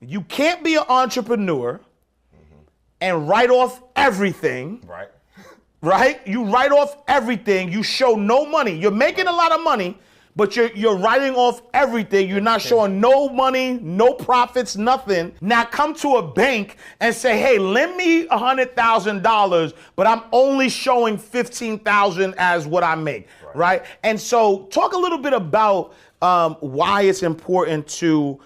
You can't be an entrepreneur and write off everything. Right. Right? You write off everything. You show no money. You're making a lot of money, but you're writing off everything. You're not showing no money, no profits, nothing. Now come to a bank and say, hey, lend me $100,000, but I'm only showing $15,000 as what I make, right? And so talk a little bit about why it's important to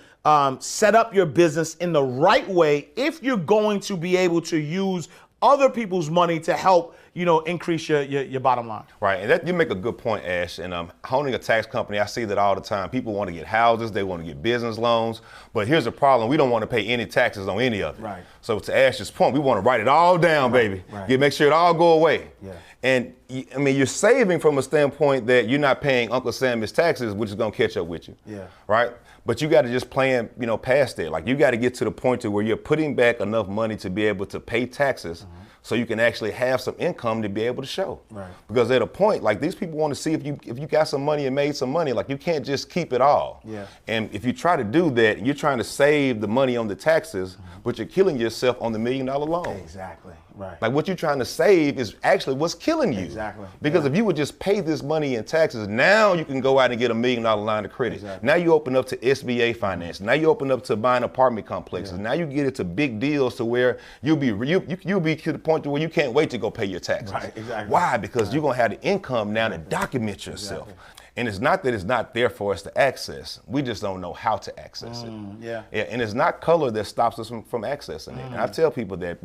set up your business in the right way if you're going to be able to use other people's money to help, increase your bottom line. Right, and that you make a good point, Ash. And owning a tax company, I see that all the time. People want to get houses, they want to get business loans, but here's the problem: we don't want to pay any taxes on any of it. Right. So to Ash's point, we want to write it all down, baby. Right. You make sure it all go away. Yeah. And you're saving from a standpoint that you're not paying Uncle Sammy's taxes, which is gonna catch up with you. Yeah. Right. But you got to just plan, past that. Like you got to get to the point to where you're putting back enough money to be able to pay taxes, so you can actually have some income to be able to show. Right. Because at a point, like these people want to see if you got some money and made some money. Like you can't just keep it all. Yeah. And if you try to do that, you're trying to save the money on the taxes, but you're killing yourself on the $1 million loan. Exactly. Right. Like what you're trying to save is actually what's killing you. Exactly. Because if you would just pay this money in taxes, now you can go out and get $1 million line of credit. Exactly. Now you open up to SBA finance. Now you open up to buying apartment complexes. Yeah. Now you get into big deals to where you'll be to the point to where you can't wait to go pay your taxes. Right. Exactly. Why? Because you're gonna have the income now to document yourself. Exactly. And it's not that it's not there for us to access. We just don't know how to access it. Yeah. And it's not color that stops us from accessing it. And I tell people that,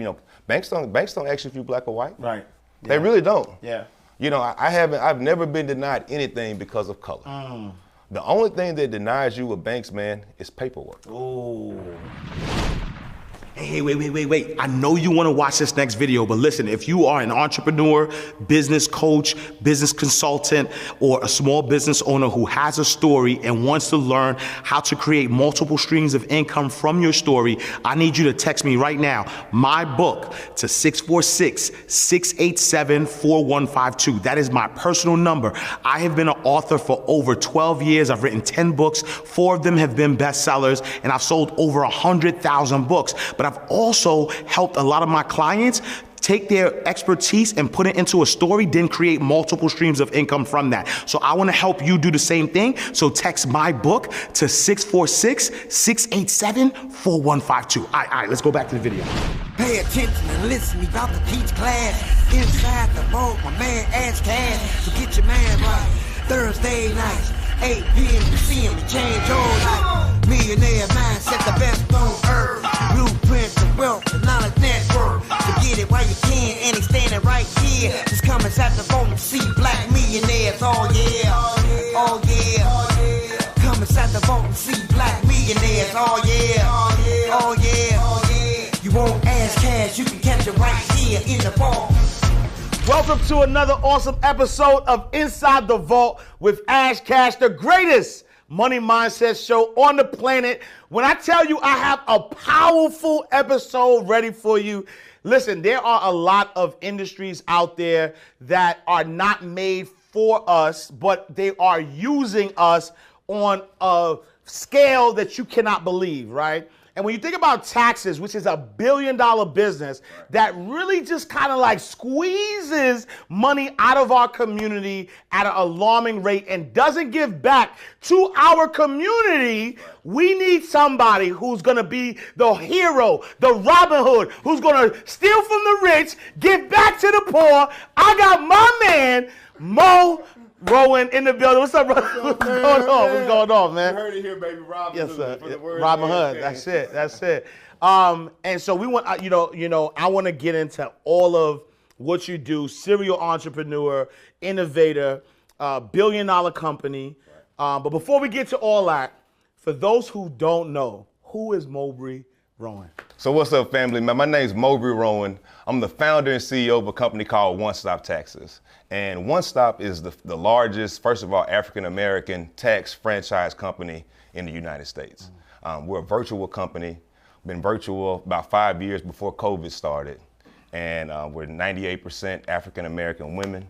banks don't ask you if you're black or white. Right. Yeah. They really don't. Yeah. I've never been denied anything because of color. The only thing that denies you with banks, man, is paperwork. Oh. Hey, wait. I know you want to watch this next video, but listen, if you are an entrepreneur, business coach, business consultant, or a small business owner who has a story and wants to learn how to create multiple streams of income from your story, I need you to text me right now, my book, to 646-687-4152. That is my personal number. I have been an author for over 12 years. I've written 10 books. 4 of them have been bestsellers, and I've sold over 100,000 books. But I've also helped a lot of my clients take their expertise and put it into a story, then create multiple streams of income from that. So I want to help you do the same thing. So text my book to 646-687-4152. All right, let's go back to the video. Pay attention and listen, we about to teach class. Inside the vault, my man Ash Cash. So get your man right. Thursday nights, 8 p.m. to see him to change your life. Millionaire mindset, the best on earth. Blueprints of wealth, the knowledge network. So get it while you can, and he's standing right here. Just come inside the vault and see black millionaires. Oh yeah, oh yeah. Come inside the vault and see black millionaires. Oh yeah, oh yeah. You won't ask cash, you can catch it right here in the vault. Welcome to another awesome episode of Inside the Vault with Ash Cash, the greatest money mindset show on the planet. When I tell you I have a powerful episode ready for you, listen, there are a lot of industries out there that are not made for us, but they are using us on a scale that you cannot believe, right? And when you think about taxes, which is $1 billion business that really just kind of like squeezes money out of our community at an alarming rate and doesn't give back to our community, we need somebody who's going to be the hero, the Robin Hood, who's going to steal from the rich, give back to the poor. I got my man, Rowand in the building. What's up, brother? What's going on? What's going on, man? You heard it here, baby. Robin Yes, Hood. sir. Robin Hood. That's it. And so we want, I want to get into all of what you do. Serial entrepreneur, innovator, $1 billion company. But before we get to all that, for those who don't know, who is Mowbray Rowand? So what's up, family? My name's Mowbray Rowand. I'm the founder and CEO of a company called One Stop Taxes. And One Stop is the largest, first of all, African-American tax franchise company in the United States. We're a virtual company, been virtual about 5 years before COVID started. And we're 98% African-American women,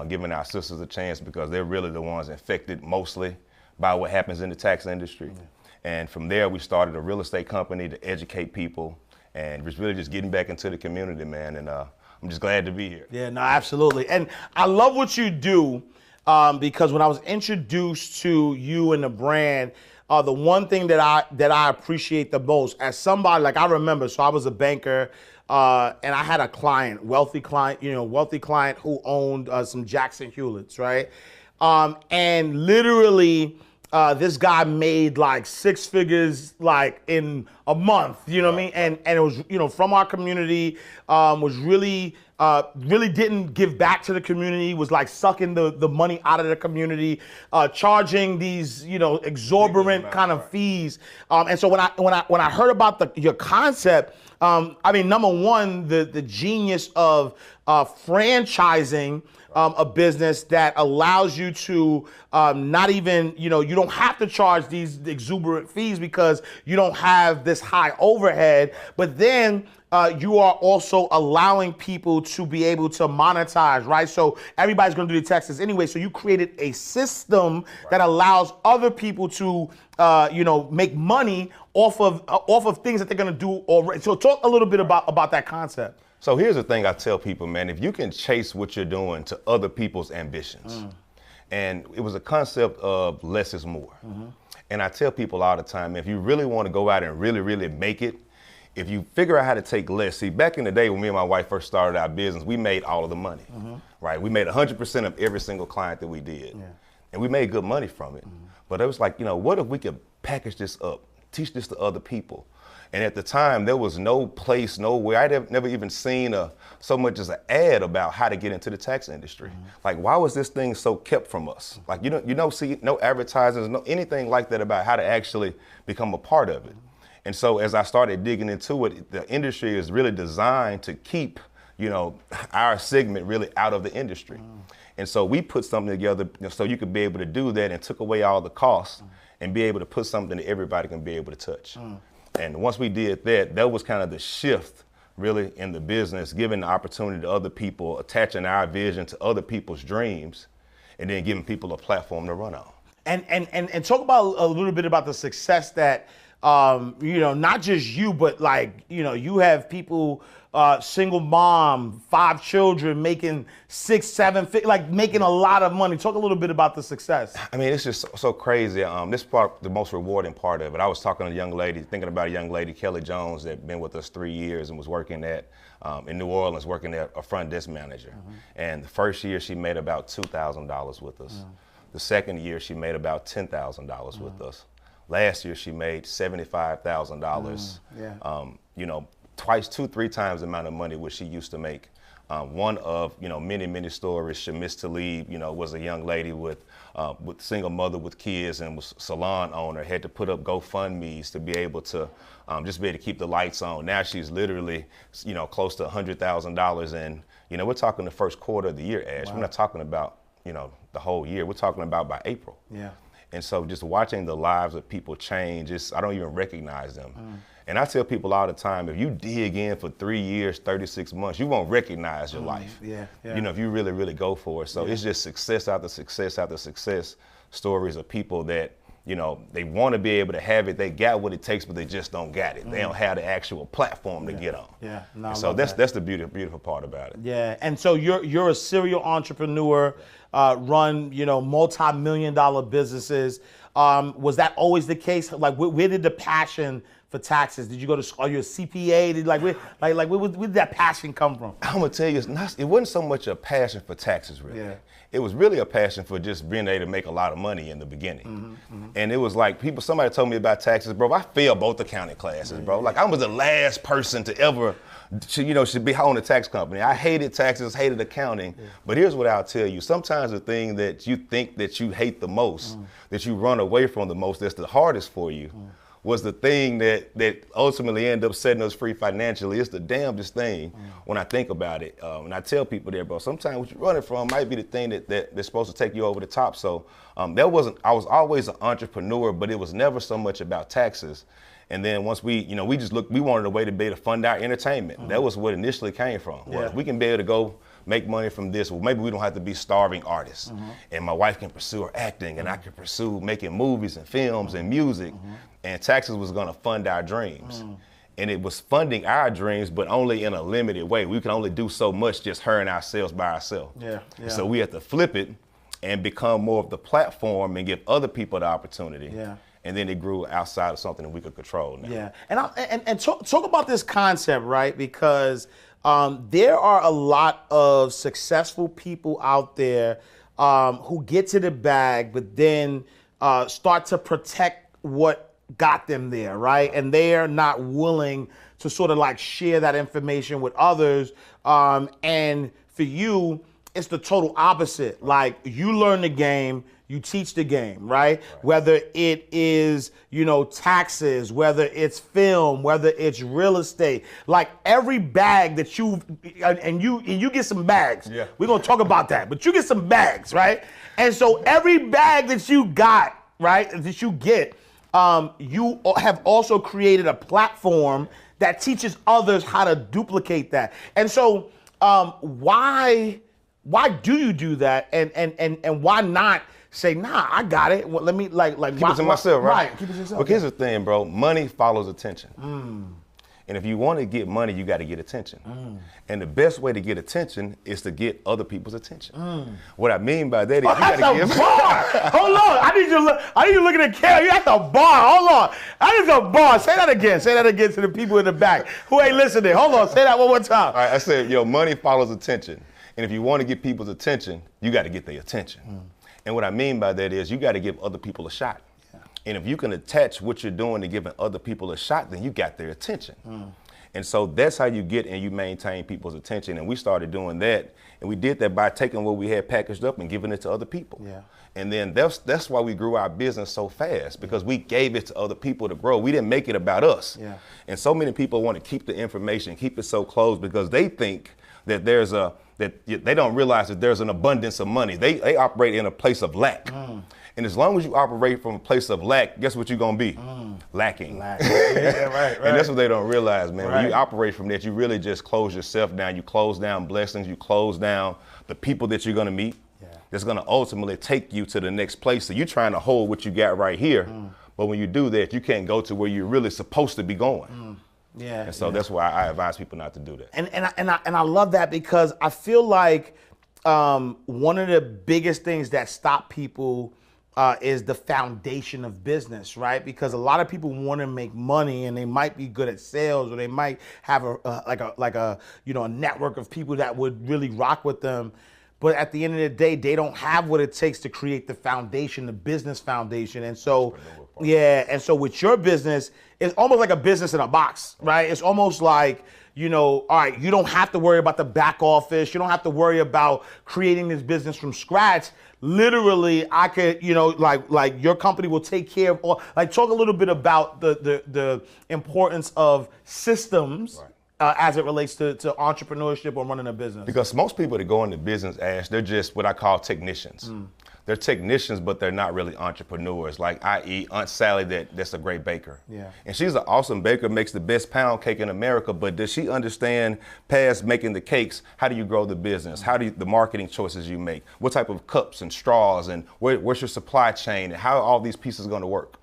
giving our sisters a chance because they're really the ones infected mostly by what happens in the tax industry. And from there, we started a real estate company to educate people, and was really just getting back into the community, man. And I'm just glad to be here. Yeah, no, absolutely. And I love what you do because when I was introduced to you and the brand, the one thing that I appreciate the most as somebody, like I remember, so I was a banker and I had a client, wealthy client who owned some Jackson Hewletts, right? And literally, this guy made like 6 figures like in a month, you know what I mean? And it was, from our community, was really didn't give back to the community, was like sucking the money out of the community, charging these, exorbitant kind of fees. And so when I heard about your concept, I mean, number one, the genius of franchising a business that allows you to not even, you don't have to charge these exuberant fees because you don't have this high overhead, but then you are also allowing people to be able to monetize, right? So everybody's going to do the taxes anyway. So you created a system that allows other people to, make money off of things that they're going to do already. So talk a little bit about that concept. So here's the thing I tell people, man, if you can chase what you're doing to other people's ambitions, and it was a concept of less is more. And I tell people all the time, if you really want to go out and really, really make it, if you figure out how to take less, see, back in the day when me and my wife first started our business, we made all of the money, right? We made 100% of every single client that we did. Yeah. And we made good money from it. But it was like, what if we could package this up, teach this to other people? And at the time, there was no place, nowhere. I'd never even seen so much as an ad about how to get into the tax industry. Like, why was this thing so kept from us? Like, see no advertising, no anything like that about how to actually become a part of it. And so as I started digging into it, the industry is really designed to keep, our segment really out of the industry. And so we put something together so you could be able to do that and took away all the costs and be able to put something that everybody can be able to touch. And once we did that, that was kind of the shift really in the business, giving the opportunity to other people, attaching our vision to other people's dreams, and then giving people a platform to run on. And talk about a little bit about the success that, not just you, but like, you have people, single mom, 5 children, making 6, 7, like making a lot of money. Talk a little bit about the success. I mean, it's just so crazy. This part, the most rewarding part of it. I was talking to a young lady, thinking about a young lady, Kelly Jones, that been with us 3 years and was working at, in New Orleans, working at a front desk manager. And the first year she made about $2,000 with us. The second year she made about $10,000 with us. Last year she made $75,000. Twice, 2-3 times the amount of money which she used to make. One of many stories. Shamis Talib, was a young lady with single mother with kids and was salon owner. Had to put up GoFundMe's to be able to just be able to keep the lights on. Now she's literally close to $100,000, and we're talking the first quarter of the year, Ash. Wow. We're not talking about the whole year. We're talking about by April. Yeah. And so just watching the lives of people change, I don't even recognize them. And I tell people all the time, if you dig in for 3 years, 36 months, you won't recognize your life. Yeah. If you really, really go for it. So it's just success after success after success stories of people that, they want to be able to have it. They got what it takes, but they just don't got it. They don't have the actual platform to get on. Yeah. No, so that's the beautiful part about it. Yeah. And so you're a serial entrepreneur, run, multi-million-dollar businesses. Was that always the case? Like, where did the passion for taxes? Did you go to school? Are you a CPA? Where did that passion come from? I'm gonna tell you, it wasn't so much a passion for taxes, really. Yeah. It was really a passion for just being able to make a lot of money in the beginning. And it was like somebody told me about taxes, bro. I failed both accounting classes, bro. Like I was the last person to ever, should be on a tax company. I hated taxes, hated accounting. But here's what I'll tell you. Sometimes the thing that you think that you hate the most, that you run away from the most, that's the hardest for you, was the thing that ultimately ended up setting us free financially. It's the damnedest thing when I think about it. And I tell people there, bro, sometimes what you're running from might be the thing that's supposed to take you over the top. So I was always an entrepreneur, but it was never so much about taxes. And then once we wanted a way to be able to fund our entertainment. That was what initially came from. Well, if we can be able to go make money from this. Well, maybe we don't have to be starving artists. And my wife can pursue her acting, and I can pursue making movies and films and music. And taxes was gonna fund our dreams. And it was funding our dreams, but only in a limited way. We can only do so much just her and ourselves by ourselves. So we had to flip it and become more of the platform and give other people the opportunity. And then it grew outside of something that we could control now. And talk about this concept, right? Because there are a lot of successful people out there who get to the bag, but then start to protect what got them there, right? And they are not willing to sort of like share that information with others. And for you, it's the total opposite. Like, you learn the game, you teach the game, right? Whether it is, you know, taxes, whether it's film, whether it's real estate, like every bag that you get some bags. We're gonna talk about that, but you get some bags, right? And so every bag that you got, right, that you get, you have also created a platform that teaches others how to duplicate that. And so why do you do that? And why not say, nah, I got it. Well, let me like keep it to myself, right? Keep it to yourself. But here's the thing, bro. Money follows attention. And if you want to get money, you got to get attention. And the best way to get attention is to get other people's attention. What I mean by that is you got to give. Bar. Hold on. I need you to look at the camera. You at the bar. Hold on. I need a bar. Say that again. Say that again to the people in the back who ain't listening. Hold on. Say that one more time. All right. I said, money follows attention. And if you want to get people's attention, you got to get their attention. And what I mean by that is you got to give other people a shot. And if you can attach what you're doing to giving other people a shot, then you got their attention. And so that's how you get and you maintain people's attention. And we started doing that. And we did that by taking what we had packaged up and giving it to other people. And then that's why we grew our business so fast, because we gave it to other people to grow. We didn't make it about us. And so many people want to keep the information, keep it so close, because they think that that they don't realize that there's an abundance of money. They operate in a place of lack. And as long as you operate from a place of lack, guess what you're gonna be? Lacking. Right. And that's what they don't realize, man. When you operate from that, you really just close yourself down. You close down blessings. You close down the people that you're gonna meet. That's gonna ultimately take you to the next place. So you're trying to hold what you got right here. But when you do that, you can't go to where you're really supposed to be going. And so that's why I advise people not to do that. And I love that, because I feel like one of the biggest things that stop people is the foundation of business, right? Because a lot of people want to make money, and they might be good at sales, or they might have a network of people that would really rock with them. But at the end of the day, they don't have what it takes to create the foundation, the business foundation. And so, and so with your business, it's almost like a business in a box, right? It's almost like, all right, you don't have to worry about the back office. You don't have to worry about creating this business from scratch. Literally, I could, like your company will take care of all. Like, talk a little bit about the importance of systems as it relates to entrepreneurship or running a business. Because most people that go into business, Ash, they're just what I call technicians. They're technicians, but they're not really entrepreneurs. Like, i.e., Aunt Sally, that's a great baker. And she's an awesome baker, makes the best pound cake in America, but does she understand, past making the cakes, how do you grow the business? How do the marketing choices you make? What type of cups and straws, and where's your supply chain, and how are all these pieces gonna work?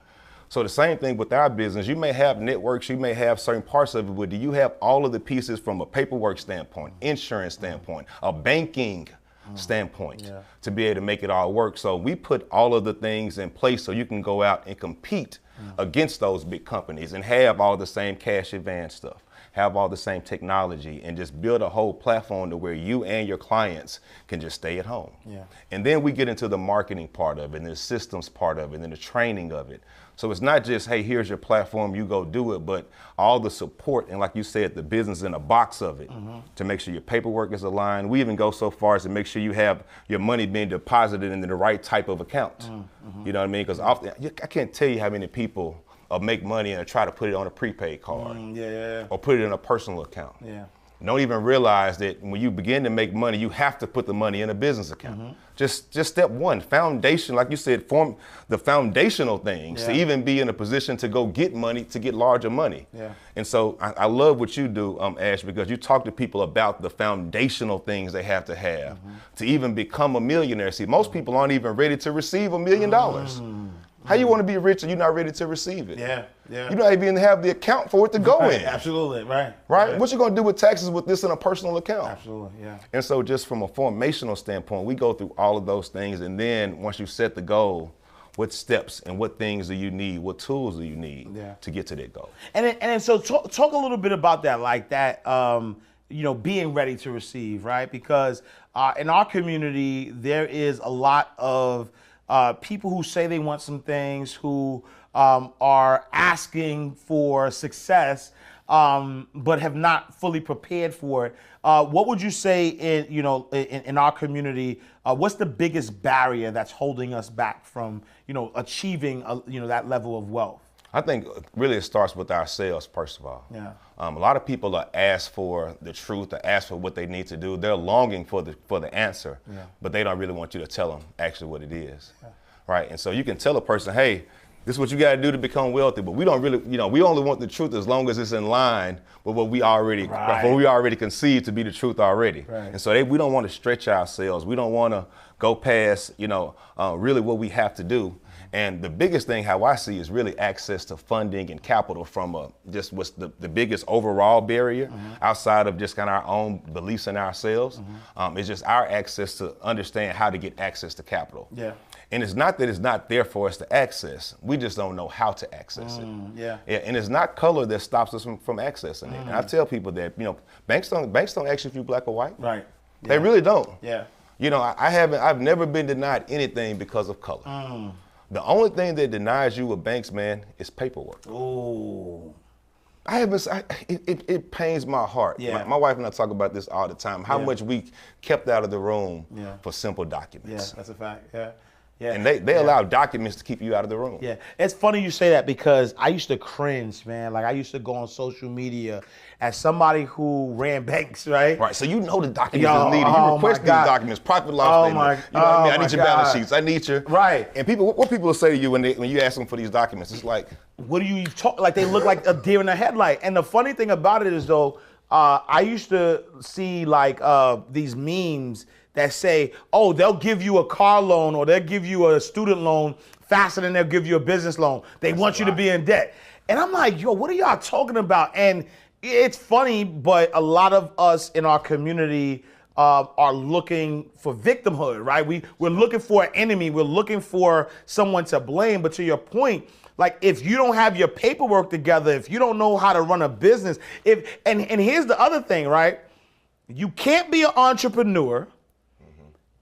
So the same thing with our business. You may have networks, you may have certain parts of it, but do you have all of the pieces from a paperwork standpoint, insurance standpoint, a banking standpoint to be able to make it all work? So we put all of the things in place so you can go out and compete against those big companies and have all the same cash advance stuff, have all the same technology, and just build a whole platform to where you and your clients can just stay at home. And then we get into the marketing part of it, and the systems part of it, and the training of it. So it's not just, hey, here's your platform, you go do it, but all the support, and like you said, the business in a box of it to make sure your paperwork is aligned. We even go so far as to make sure you have your money being deposited into the right type of account. You know what I mean? Because often, I can't tell you how many people make money and try to put it on a prepaid card or put it in a personal account. don't even realize that when you begin to make money, you have to put the money in a business account. Just step one, foundation, like you said, form the foundational things to even be in a position to go get money, to get larger money. And so I love what you do, Ash, because you talk to people about the foundational things they have to even become a millionaire. See, most people aren't even ready to receive $1 million. How you want to be rich and you're not ready to receive it? You don't even have the account for it to go in. Absolutely, right. What you gonna do with taxes with this in a personal account? Absolutely, yeah. And so just from a formational standpoint, we go through all of those things, and then once you set the goal, what steps and what things do you need, what tools do you need to get to that goal? And so talk a little bit about that, like that, being ready to receive, right? Because in our community, there is a lot of people who say they want some things, who are asking for success, but have not fully prepared for it. What would you say in our community? What's the biggest barrier that's holding us back from achieving that level of wealth? I think really it starts with ourselves, first of all. A lot of people are asked for the truth, or asked for what they need to do. They're longing for the answer, but they don't really want you to tell them actually what it is, right? And so you can tell a person, hey, this is what you got to do to become wealthy, but we don't really, we only want the truth as long as it's in line with what we already, what we already conceived to be the truth already. And so we don't want to stretch ourselves. We don't want to go past, really what we have to do. And the biggest thing, how I see, is really access to funding and capital from just what's the biggest overall barrier outside of just kind of our own beliefs in ourselves. It's just our access to understand how to get access to capital. And it's not that it's not there for us to access. We just don't know how to access it. And it's not color that stops us from accessing it. And I tell people that, banks don't ask you if you're black or white. They really don't. I've never been denied anything because of color. The only thing that denies you with banks, man, is paperwork. It pains my heart. My wife and I talk about this all the time, how much we kept out of the room for simple documents. That's a fact, And they allow documents to keep you out of the room. It's funny you say that, because I used to cringe, man. Like, I used to go on social media as somebody who ran banks, right? So the documents is needed. You request these documents, profit and loss statement. You know what I mean? I need your balance sheets. I need your And people, what people will say to you when you ask them for these documents, it's like, what do you talk? Like, they look like a deer in the headlight. And the funny thing about it is, though, I used to see like these memes that say, oh, they'll give you a car loan or they'll give you a student loan faster than they'll give you a business loan. They want you to be in debt. And I'm like, yo, what are y'all talking about? And it's funny, but a lot of us in our community are looking for victimhood, right? We're looking for an enemy. We're looking for someone to blame. But to your point, like, if you don't have your paperwork together, if you don't know how to run a business, and here's the other thing, right? You can't be an entrepreneur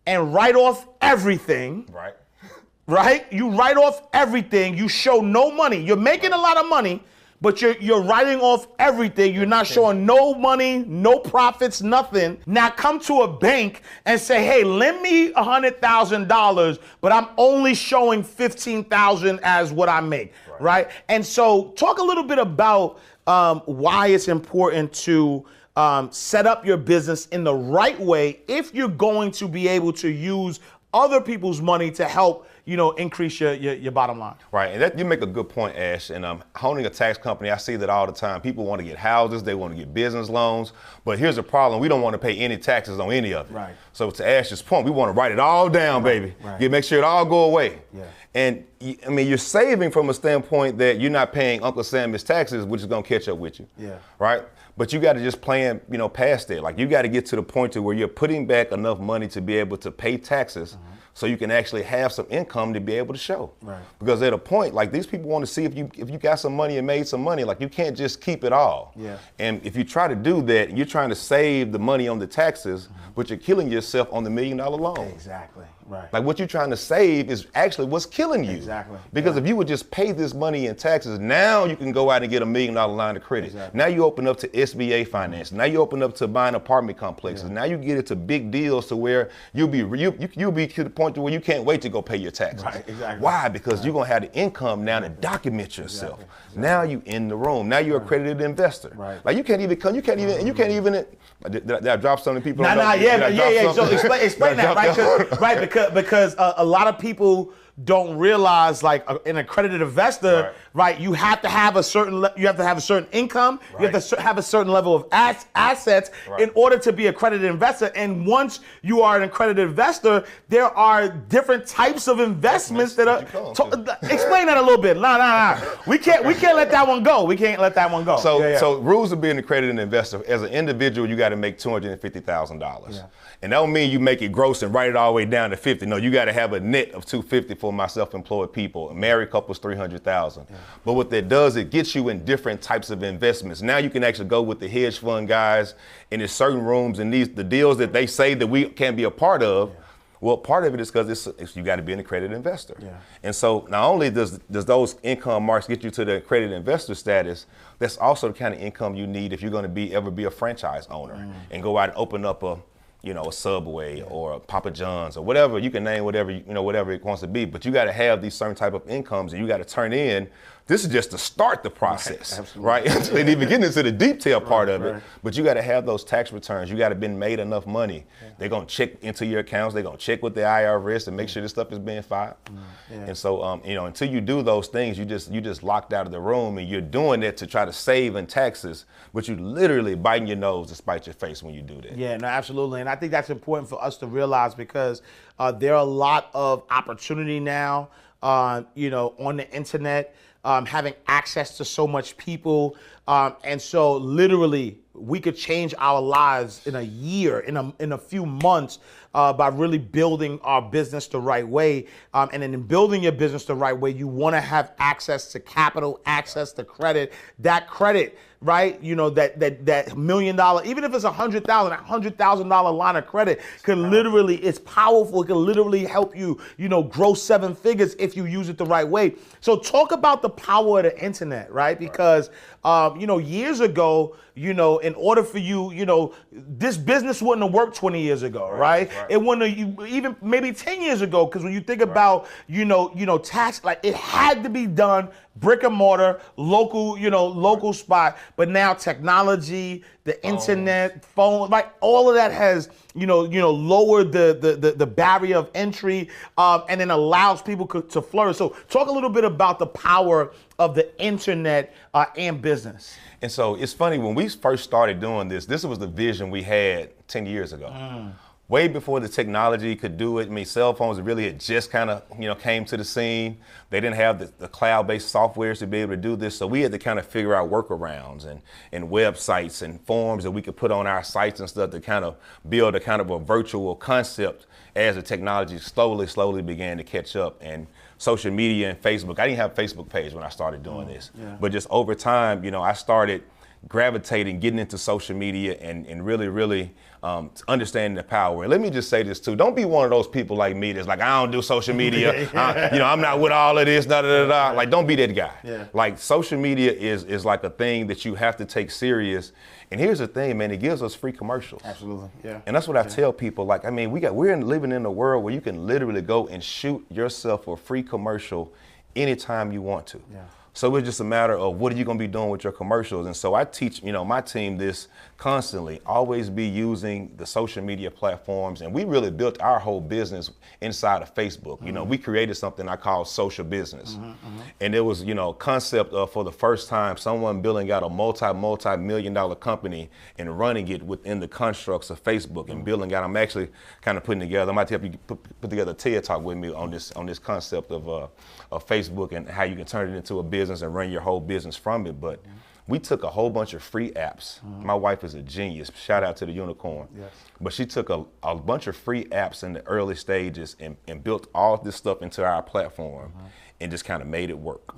and write off everything. Right? You write off everything. You show no money. You're making a lot of money, but you're writing off everything. You're not showing no money, no profits, nothing. Now come to a bank and say, hey, lend me $100,000, but I'm only showing $15,000 as what I make, right? And so talk a little bit about why it's important to set up your business in the right way if you're going to be able to use other people's money to help, increase your bottom line. And that, you make a good point, Ash. And owning a tax company, I see that all the time. People want to get houses, they want to get business loans, but here's the problem: we don't want to pay any taxes on any of it. So to Ash's point, we want to write it all down, baby. Make sure it all go away. And I mean, you're saving from a standpoint that you're not paying Uncle Sam his taxes, which is gonna catch up with you. Right? But you got to just plan, past that. Like, you got to get to the point to where you're putting back enough money to be able to pay taxes, so you can actually have some income to be able to show. Because at a point, like, these people want to see if you got some money and made some money. Like, you can't just keep it all. And if you try to do that, you're trying to save the money on the taxes, but you're killing yourself on the $1 million loan. Exactly. Right. Like what you're trying to save is actually what's killing you. Exactly. Because if you would just pay this money in taxes, now you can go out and get $1 million line of credit. Exactly. Now you open up to SBA finance. Now you open up to buying apartment complexes. Now you get into big deals to where you'll be to the point to where you can't wait to go pay your taxes. Right. Exactly. Why? Because you're gonna have the income now to document yourself. Exactly. Now you in the room. Now you're accredited investor. Right. Like you can't even. Did I drop something people? Yeah. So explain that, right? Because a lot of people don't realize, like, an accredited investor, right? You have to have a certain income. Right. You have to have a certain level of assets in order to be an accredited investor. And once you are an accredited investor, there are different types of investments that are. Explain that a little bit. Nah. We can't let that one go. We can't let that one go. So rules of being an accredited investor. As an individual, you got to make $250,000. Yeah. And that don't mean you make it gross and write it all the way down to 50. No, you got to have a net of 250 for my self-employed people. A married couple's 300,000. Yeah. But what that does, it gets you in different types of investments. Now you can actually go with the hedge fund guys in there's certain rooms and the deals that they say that we can't be a part of. Yeah. Well, part of it is because you got to be an accredited investor. Yeah. And so not only does those income marks get you to the accredited investor status, that's also the kind of income you need if you're going to ever be a franchise owner and go out and open up a Subway or a Papa John's or whatever. You can name whatever whatever it wants to be, but you got to have these certain type of incomes and you got to turn in. This is just to start the process, right? They didn't even get into the detail part of it, but you got to have those tax returns. You got to been made enough money. Yeah. They're gonna check into your accounts. They're gonna check with the IRS and make sure this stuff is being filed. And so, until you do those things, you just locked out of the room, and you're doing it to try to save in taxes, but you literally biting your nose to spite your face when you do that. Yeah, no, absolutely, and I think that's important for us to realize because there are a lot of opportunity now, on the internet. Having access to so much people. And so literally we could change our lives in a year, in a few months, by really building our business the right way. And in building your business the right way, you want to have access to capital, access to credit. That credit, right? That $1 million, even if it's $100,000 line of credit could literally, it's powerful. It can literally help you, grow 7 figures if you use it the right way. So talk about the power of the internet, right? Because, years ago, in order for you, this business wouldn't have worked 20 years ago, right? It wouldn't have, even maybe 10 years ago, because when you think about, tax, like it had to be done brick and mortar, local spot. But now technology, the internet, phone, like all of that has, lowered the barrier of entry, and then allows people to flourish. So talk a little bit about the power of the internet and business. And so it's funny, when we first started doing this was the vision we had 10 years ago. Way before the technology could do it. I mean, cell phones really had just kind of, came to the scene. They didn't have the cloud-based softwares to be able to do this. So we had to kind of figure out workarounds and websites and forms that we could put on our sites and stuff to kind of build a virtual concept as the technology slowly began to catch up. And social media and Facebook. I didn't have a Facebook page when I started doing this. Yeah. But just over time, I started gravitating, getting into social media and really understanding the power. And let me just say this too. Don't be one of those people like me that's like, I don't do social media. I'm not with all of this, Like, don't be that guy. Yeah. Like, social media is like a thing that you have to take serious. And here's the thing, man, it gives us free commercials. Absolutely, yeah. And that's what I tell people. Like, I mean, we're living in a world where you can literally go and shoot yourself a free commercial anytime you want to. Yeah. So it's just a matter of what are you going to be doing with your commercials. And so I teach, my team this constantly, always be using the social media platforms. And we really built our whole business inside of Facebook. Mm-hmm. We created something I call social business. And it was, concept of, for the first time, someone building out a multi-million-dollar company and running it within the constructs of Facebook and building out. I'm actually kind of putting together, I might help you put together a TED Talk with me on this concept of Facebook and how you can turn it into a business and run your whole business from it. But we took a whole bunch of free apps. My wife is a genius. Shout out to the unicorn. Yes. But she took a bunch of free apps in the early stages and built all this stuff into our platform and just kind of made it work.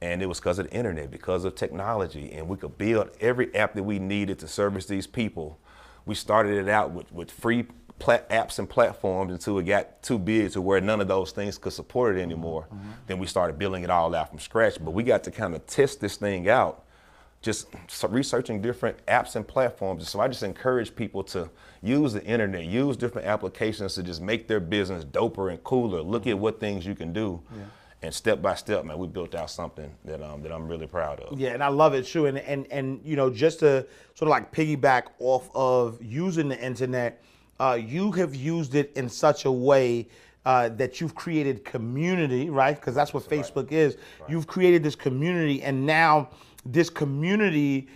And it was because of the internet, because of technology, and we could build every app that we needed to service these people. We started it out with free apps and platforms until it got too big to where none of those things could support it anymore. Then we started building it all out from scratch. But we got to kind of test this thing out, just researching different apps and platforms. So I just encourage people to use the internet, use different applications to just make their business doper and cooler. Look at what things you can do. And step by step, man, we built out something that I'm really proud of. Yeah, and I love it too. And you know, just to sort of like piggyback off of using the internet, you have used it in such a way that you've created community, right? Because that's what Facebook is. You've created this community, and now this community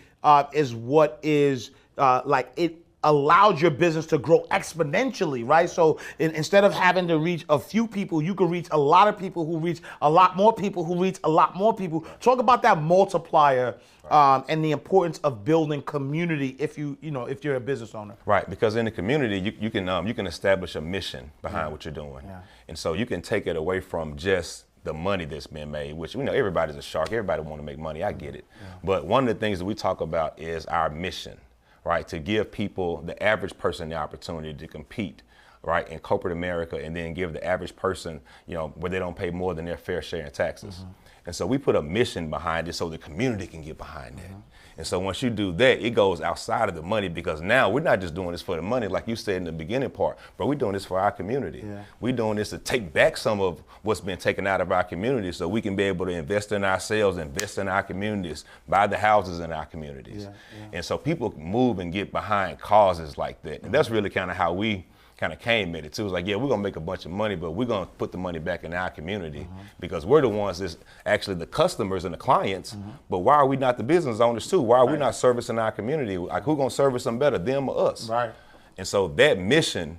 is what is like it allowed your business to grow exponentially, right? So instead of having to reach a few people, you can reach a lot of people who reach a lot more people who reach a lot more people. Talk about that multiplier and the importance of building community if if you're a business owner. Right, because in the community, you can establish a mission behind what you're doing. And so you can take it away from just the money that's been made, which everybody's a shark, everybody want to make money, I get it. But one of the things that we talk about is our mission. Right, to give people, the average person, the opportunity to compete, right, in corporate America, and then give the average person, where they don't pay more than their fair share in taxes. And so we put a mission behind it so the community can get behind it. And so once you do that, it goes outside of the money, because now we're not just doing this for the money, like you said in the beginning part, but we're doing this for our community. We're doing this to take back some of what's been taken out of our community so we can be able to invest in ourselves, invest in our communities, buy the houses in our communities. And so people move and get behind causes like that. And that's really kind of how we kind of came at it too. It was like, yeah, we're gonna make a bunch of money, but we're gonna put the money back in our community because we're the ones that's actually the customers and the clients. But why are we not the business owners too? Why are we not servicing our community? Like, who gonna service them better, them or us? Right. And so that mission,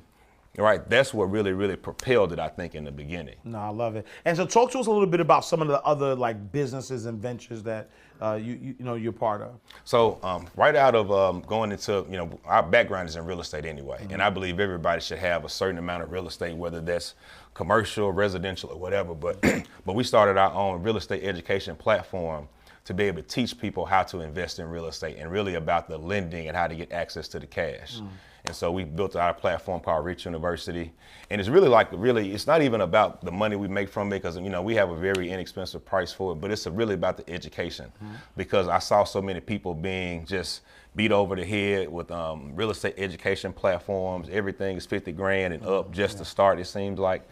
right, that's what really, really propelled it, I think, in the beginning. No, I love it. And so talk to us a little bit about some of the other like businesses and ventures that you're part of. So right out of going into, our background is in real estate anyway. And I believe everybody should have a certain amount of real estate, whether that's commercial, residential, or whatever. But we started our own real estate education platform to be able to teach people how to invest in real estate and really about the lending and how to get access to the cash. And so we built our platform called Reach University. And it's really it's not even about the money we make from it, because, we have a very inexpensive price for it, but it's really about the education. Because I saw so many people being just beat over the head with real estate education platforms. Everything is 50 grand and up just to start, it seems like.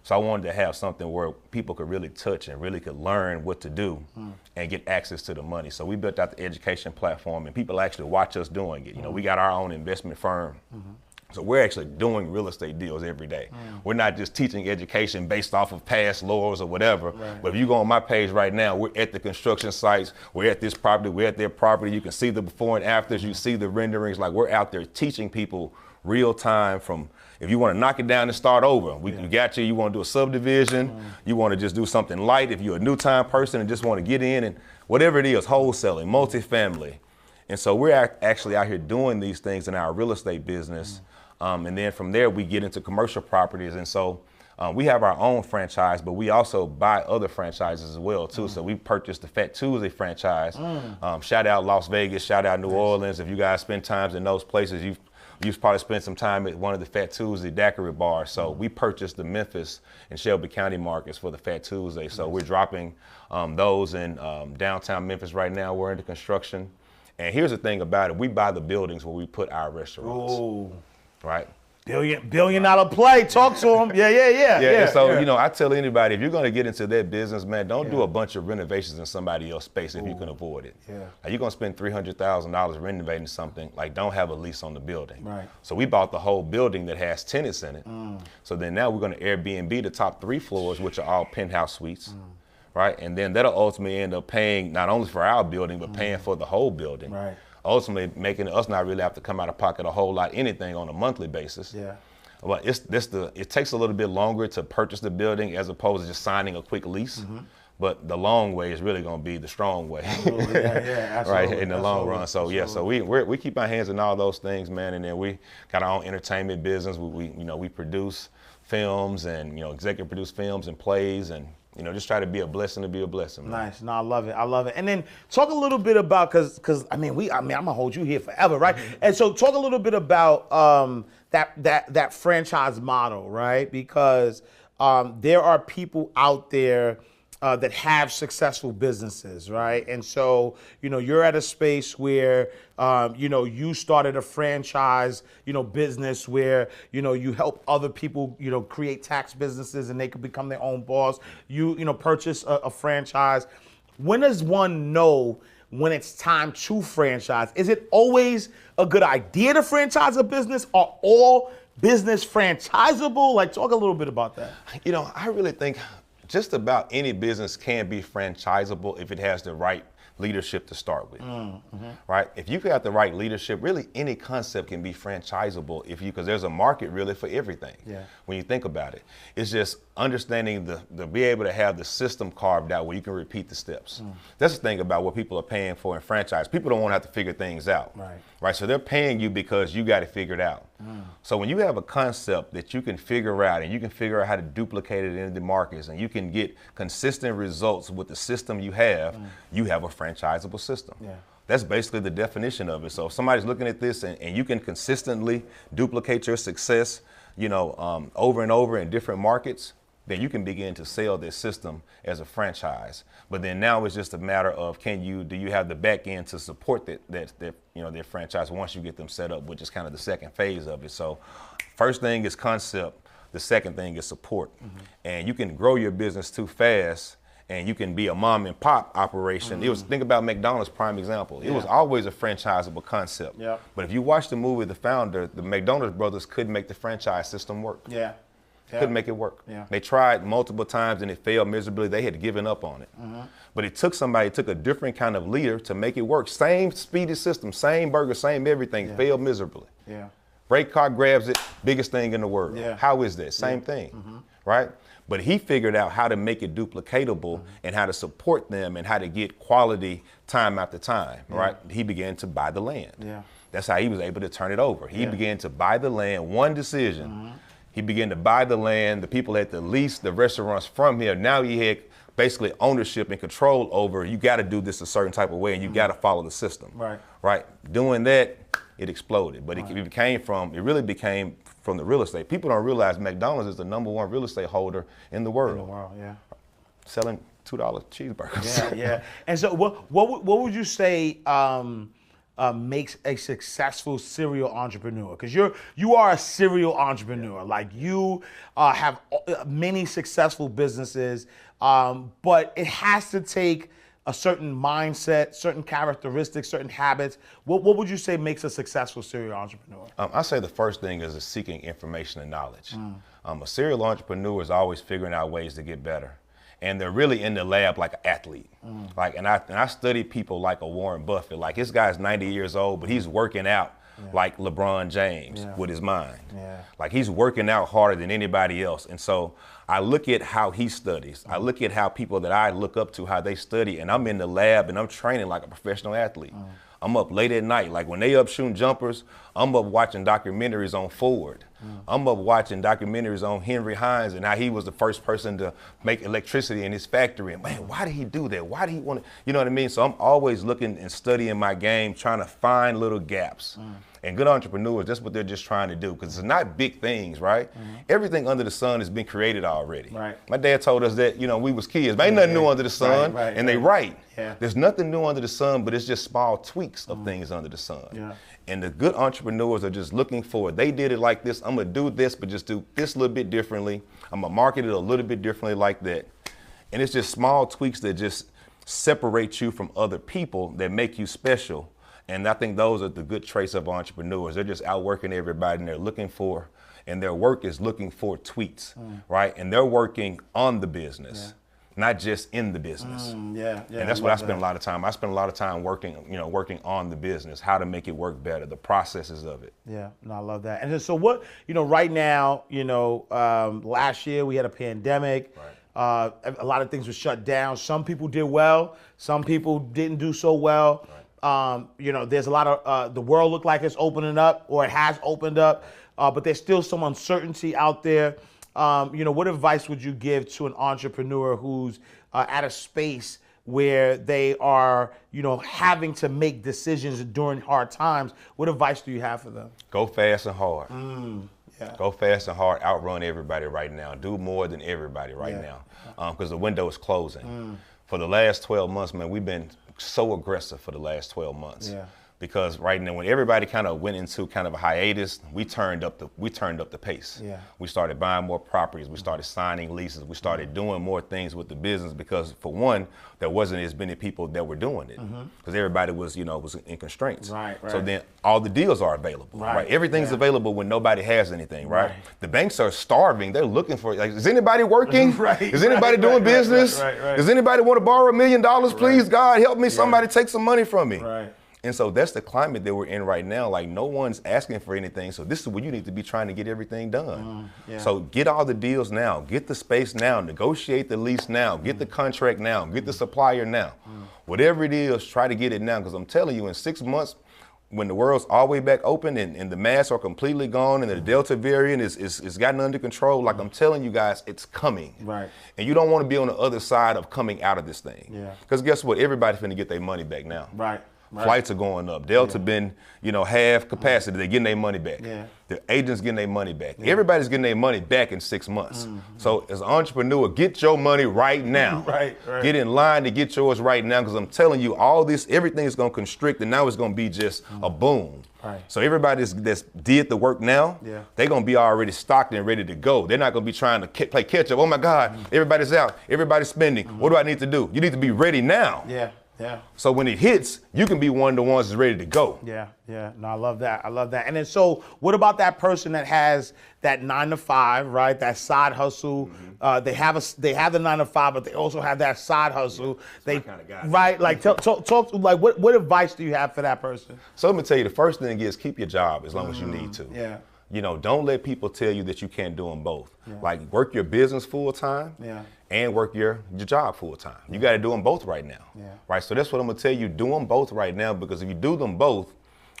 So I wanted to have something where people could really touch and really could learn what to do and get access to the money. So we built out the education platform, and people actually watch us doing it. We got our own investment firm. So we're actually doing real estate deals every day. We're not just teaching education based off of past laws or whatever. But if you go on my page right now, we're at the construction sites, we're at this property, we're at their property. You can see the before and afters, you see the renderings. Like, we're out there teaching people real time from, if you want to knock it down and start over, we got you. You want to do a subdivision, you want to just do something light. If you're a new time person and just want to get in and whatever it is, wholesaling, multifamily. And so we're actually out here doing these things in our real estate business. And then from there, we get into commercial properties. And so we have our own franchise, but we also buy other franchises as well, too. So we purchased the Fat Tuesday franchise. Shout out Las Vegas, shout out New Orleans. If you guys spend times in those places, you've probably spent some time at one of the Fat Tuesday daiquiri bars. So we purchased the Memphis and Shelby County markets for the Fat Tuesday. So we're dropping those in downtown Memphis right now. We're into construction. And here's the thing about it. We buy the buildings where we put our restaurants. Right? Billion dollar play. Talk to them. Yeah. So, I tell anybody, if you're going to get into that business, man, don't do a bunch of renovations in somebody else's space if you can avoid it. Like, you're going to spend $300,000 renovating something, like, don't have a lease on the building. Right. So we bought the whole building that has tenants in it. So then now we're going to Airbnb the top 3 floors, which are all penthouse suites. Right? And then that'll ultimately end up paying not only for our building, but paying for the whole building. Right. Ultimately making us not really have to come out of pocket a whole lot anything on a monthly basis. But it takes a little bit longer to purchase the building as opposed to just signing a quick lease. But the long way is really going to be the strong way. Absolutely. Absolutely. Right, in the long run. So so we keep our hands in all those things, man. And then we got our own entertainment business. We produce films and executive produce films and plays, and You know, just try to be a blessing to be a blessing. Man. Nice. No, I love it. I love it. And then talk a little bit about, because I'm gonna hold you here forever, right? And so talk a little bit about that franchise model, right? Because there are people out there that have successful businesses, right? And so, you know, you're at a space where, you know, you started a franchise, you know, business where, you know, you help other people, you know, create tax businesses and they can become their own boss. You know, purchase a franchise. When does one know when it's time to franchise? Is it always a good idea to franchise a business? Are all business franchisable? Like, talk a little bit about that. You know, I really think just about any business can be franchisable if it has the right leadership to start with, right? If you got the right leadership, really any concept can be franchisable because there's a market really for everything. Yeah. When you think about it, it's just understanding the be able to have the system carved out where you can repeat the steps. That's the thing about what people are paying for in franchise. People don't want to have to figure things out, right? So they're paying you because you got it figured out. So when you have a concept that you can figure out and you can figure out how to duplicate it into the markets and you can get consistent results with the system you have a franchisable system. Yeah. That's basically the definition of it. So if somebody's looking at this and you can consistently duplicate your success, you know, over and over in different markets, then you can begin to sell this system as a franchise. But then now it's just a matter of do you have the back end to support their franchise once you get them set up, which is kind of the second phase of it. So first thing is concept, the second thing is support. And you can grow your business too fast and you can be a mom and pop operation. Think about McDonald's, prime example. It was always a franchisable concept. Yeah. But if you watch the movie The Founder, the McDonald's brothers couldn't make the franchise system work. Yeah. Couldn't make it work. Yeah. They tried multiple times and it failed miserably. They had given up on it. But it took a different kind of leader to make it work. Same speedy system, same burger, same everything, failed miserably. Yeah. Ray Kroc grabs it, biggest thing in the world. Yeah. How is that? Same thing, right? But he figured out how to make it duplicatable and how to support them and how to get quality time after time, right? He began to buy the land. Yeah. That's how he was able to turn it over. He began to buy the land, one decision. He began to buy the land. The people had to lease the restaurants from him. Now he had basically ownership and control over, you got to do this a certain type of way and you got to follow the system. Right. Doing that, it exploded. But it really became from the real estate. People don't realize McDonald's is the #1 real estate holder in the world. In the world, yeah. Selling $2 cheeseburgers. Yeah. And so what would you say makes a successful serial entrepreneur? Because you are a serial entrepreneur. Like you have many successful businesses, but it has to take a certain mindset, certain characteristics, certain habits. What would you say makes a successful serial entrepreneur? I say the first thing is seeking information and knowledge. A serial entrepreneur is always figuring out ways to get better. And they're really in the lab like an athlete. And I study people like a Warren Buffett. Like this guy's 90 years old, but he's working out like LeBron James with his mind. Like he's working out harder than anybody else. And so I look at how he studies. I look at how people that I look up to, how they study, and I'm in the lab and I'm training like a professional athlete. I'm up late at night. Like when they up shooting jumpers, I'm up watching documentaries on Ford. I'm up watching documentaries on Henry Hines and how he was the first person to make electricity in his factory. And man, why did he do that? Why did he want to, you know what I mean? So I'm always looking and studying my game, trying to find little gaps. And good entrepreneurs, that's what they're just trying to do, because it's not big things, right? Everything under the sun has been created already. My dad told us that, we was kids, but ain't nothing new under the sun, and they right. There's nothing new under the sun, but it's just small tweaks of things under the sun. And the good entrepreneurs are just looking for it. They did it like this, I'm gonna do this, but just do this a little bit differently. I'm gonna market it a little bit differently like that. And it's just small tweaks that just separate you from other people that make you special. And I think those are the good traits of entrepreneurs. They're just outworking everybody and they're looking for, and their work is looking for tweets, right? And they're working on the business, not just in the business. And that's what I spend a lot of time. I spend a lot of time working on the business, how to make it work better, the processes of it. Yeah, no, I love that. And so what, right now, last year we had a pandemic. A lot of things were shut down. Some people did well. Some people didn't do so well. There's a lot of, the world looked like it's opening up, or it has opened up, but there's still some uncertainty out there. what advice would you give to an entrepreneur who's at a space where they are, having to make decisions during hard times? What advice do you have for them? Go fast and hard. Yeah. Go fast and hard. Outrun everybody right now. Do more than everybody right now, because the window is closing. For the last 12 months, man, we've been so aggressive for the last 12 months. Yeah. Because right now, when everybody kind of went into kind of a hiatus, we turned up the pace. Yeah. We started buying more properties. We started signing leases. We started doing more things with the business because, for one, there wasn't as many people that were doing it because everybody was, was in constraints. Right. So then all the deals are available. Right. Everything's available when nobody has anything. Right. The banks are starving. They're looking for, like, is anybody working? Is anybody doing business? Does anybody want to borrow $1 million? Please, God, help me. Somebody take some money from me. Right. And so that's the climate that we're in right now. Like, no one's asking for anything. So this is where you need to be trying to get everything done. So get all the deals now. Get the space now. Negotiate the lease now. Get the contract now. Get the supplier now. Whatever it is, try to get it now. Because I'm telling you, in 6 months, when the world's all the way back open and the masks are completely gone and the Delta variant is gotten under control, like I'm telling you guys, it's coming. Right. And you don't want to be on the other side of coming out of this thing. Yeah. Because guess what? Everybody's finna get their money back now. Right. Flights are going up. Delta been, half capacity. They're getting their money back. Yeah. The agents getting their money back. Everybody's getting their money back in 6 months. So as an entrepreneur, get your money right now. Right. Get in line to get yours right now, because I'm telling you, everything is going to constrict, and now it's going to be just a boom. Right. So everybody that's did the work now, they're going to be already stocked and ready to go. They're not going to be trying to play catch up. Oh my God, everybody's out. Everybody's spending. What do I need to do? You need to be ready now. Yeah. So when it hits, you can be one of the ones that's ready to go. Yeah. No, I love that. And then, so what about that person that has that 9 to 5, right? That side hustle. They have the 9 to 5, but they also have that side hustle. They kind of guy. Right? Like talk like what advice do you have for that person? So let me tell you, the first thing is keep your job as long as you need to. Yeah. Don't let people tell you that you can't do them both. Like, work your business full time and work your job full time. You got to do them both right now. Right. So that's what I'm gonna tell you. Do them both right now, because if you do them both,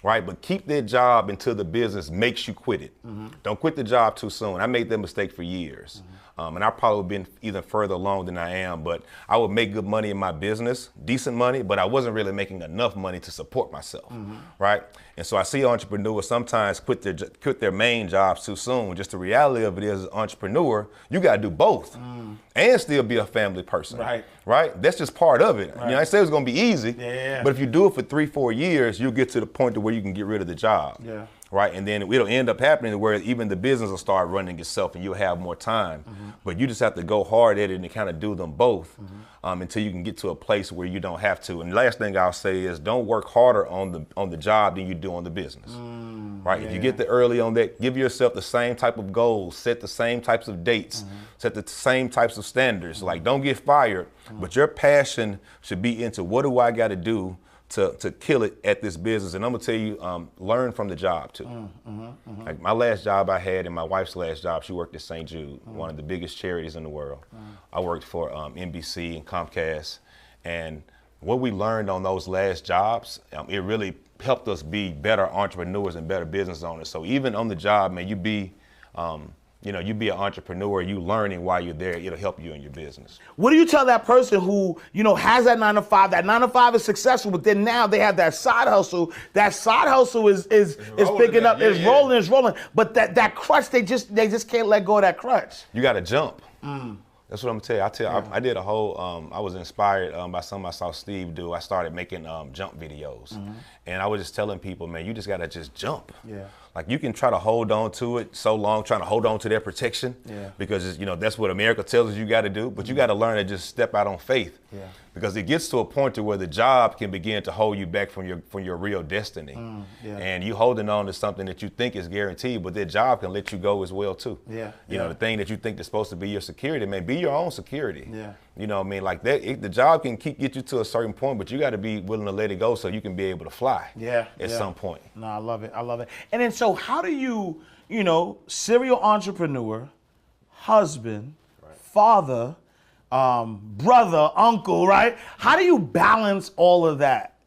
right, but keep that job until the business makes you quit it. Don't quit the job too soon. I made that mistake for years. And I've probably been even further along than I am, but I would make good money in my business, decent money, but I wasn't really making enough money to support myself, right? And so I see entrepreneurs sometimes quit their main jobs too soon. Just the reality of it is, as an entrepreneur, you got to do both and still be a family person, right? That's just part of it. I say it's going to be easy, but if you do it for 3-4 years, you'll get to the point to where you can get rid of the job. Right, and then it'll end up happening where even the business will start running itself, and you'll have more time. But you just have to go hard at it and kind of do them both until you can get to a place where you don't have to. And the last thing I'll say is, don't work harder on the job than you do on the business. Right, if you get there early on that, give yourself the same type of goals, set the same types of dates, set the same types of standards. Like, don't get fired, but your passion should be into, what do I got to do to kill it at this business? And I'm gonna tell you, learn from the job too. Like, my last job I had, and my wife's last job, she worked at St. Jude, one of the biggest charities in the world. I worked for NBC and Comcast, and what we learned on those last jobs, it really helped us be better entrepreneurs and better business owners. So even on the job, man, you be an entrepreneur, you learning while you're there, it'll help you in your business. What do you tell that person who, has that 9 to 5? That 9 to 5 is successful, but then now they have that side hustle. That side hustle is picking up, is rolling. But that crutch, they just can't let go of that crutch. You got to jump. That's what I'm gonna tell you. I did a whole, I was inspired by something I saw Steve do. I started making jump videos. And I was just telling people, man, you just gotta just jump. Like, you can try to hold on to it so long, trying to hold on to their protection, because that's what America tells us you got to do. But you got to learn to just step out on faith, because it gets to a point to where the job can begin to hold you back from your real destiny, and you holding on to something that you think is guaranteed, but that job can let you go as well too. The thing that you think is supposed to be your security may be your own security. You know what I mean? Like that, the job can get you to a certain point, but you got to be willing to let it go so you can be able to fly. At some point. No, I love it. And then, so how do you, serial entrepreneur, husband, father, brother, uncle, right? How do you balance all of that?